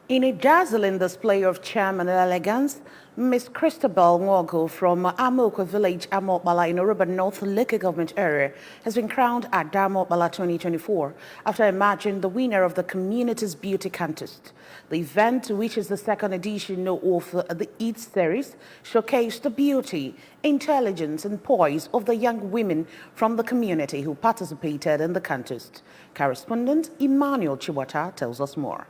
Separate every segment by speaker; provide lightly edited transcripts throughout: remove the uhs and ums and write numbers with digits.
Speaker 1: In a dazzling display of charm and elegance, Miss Christabel Nwaogu from Amaokpala village, Amaokpala in Oruba North Local Government area has been crowned at Amaokpala 2024 after emerging the winner of the community's beauty contest. The event, which is the second edition of the EAT series, showcased the beauty, intelligence and poise of the young women from the community who participated in the contest. Correspondent Emmanuel Chiwata tells us more.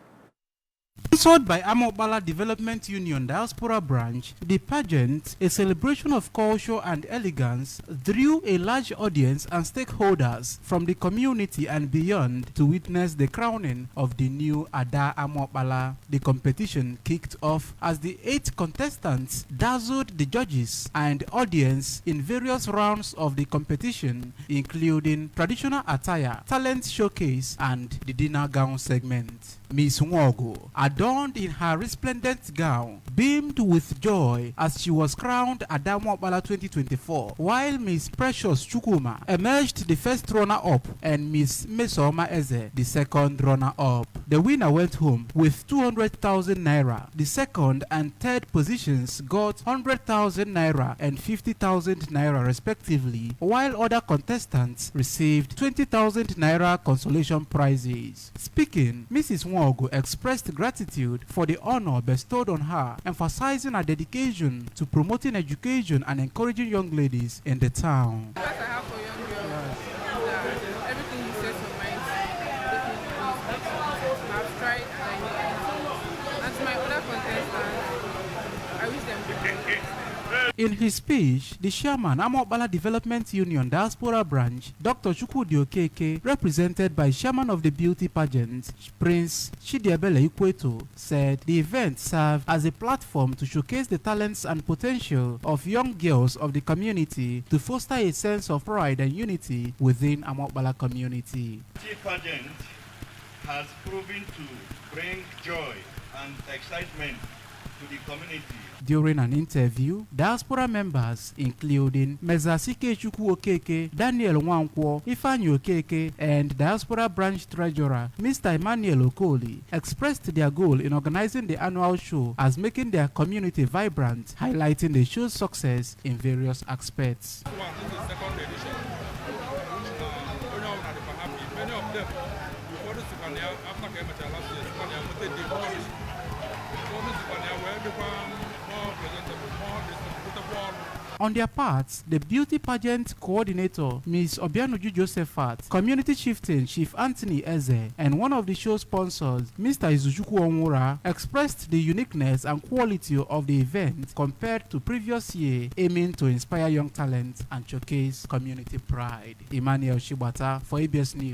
Speaker 2: Sponsored by Amaokpala Development Union Diaspora Branch, the pageant, a celebration of culture and elegance, drew a large audience and stakeholders from the community and beyond to witness the crowning of the new Ada Amaokpala. The competition kicked off as the 8 contestants dazzled the judges and audience in various rounds of the competition, including traditional attire, talent showcase, and the dinner gown segment. Miss Nwaogu, adorned in her resplendent gown, beamed with joy as she was crowned at Amaokpala 2024, while Miss Precious Chukuma emerged the first runner-up and Miss Mesoma Eze the second runner-up. The winner went home with 200,000 naira. The second and third positions got 100,000 naira and 50,000 naira respectively, while other contestants received 20,000 naira consolation prizes. Speaking, Mrs. Nwaogu expressed gratitude for the honor bestowed on her, emphasizing her dedication to promoting education and encouraging young ladies in the town.
Speaker 3: What I have for young girls is that everything you said to my I've tried and I need. And to my other contestants, I wish them good luck.
Speaker 2: In his speech, the chairman, Amaokpala Development Union Diaspora Branch, Dr. Chukwudi Okeke, represented by chairman of the beauty pageant, Prince Chidiebele Ikweto, said the event served as a platform to showcase the talents and potential of young girls of the community to foster a sense of pride and unity within Amaokpala community.
Speaker 4: The beauty pageant has proven to bring joy and excitement to the community.
Speaker 2: During an interview, diaspora members, including Mezasike Chukwu Okeke, Daniel Nwankwo, Ifeanyi Okeke, and diaspora branch treasurer, Mr. Emmanuel Okoli, expressed their goal in organizing the annual show as making their community vibrant, highlighting the show's success in various aspects.
Speaker 5: This is the second edition, which many of them, before the Sukanya, after Kemata last year, Sukanya, they demolished.
Speaker 2: On their part, the beauty pageant coordinator, Ms. Obianuju Josephat, community chieftain Chief Anthony Eze, and one of the show sponsors, Mr. Izuchukwu Onwura, expressed the uniqueness and quality of the event compared to previous year, aiming to inspire young talent and showcase community pride. Emmanuel Shibata for ABS News.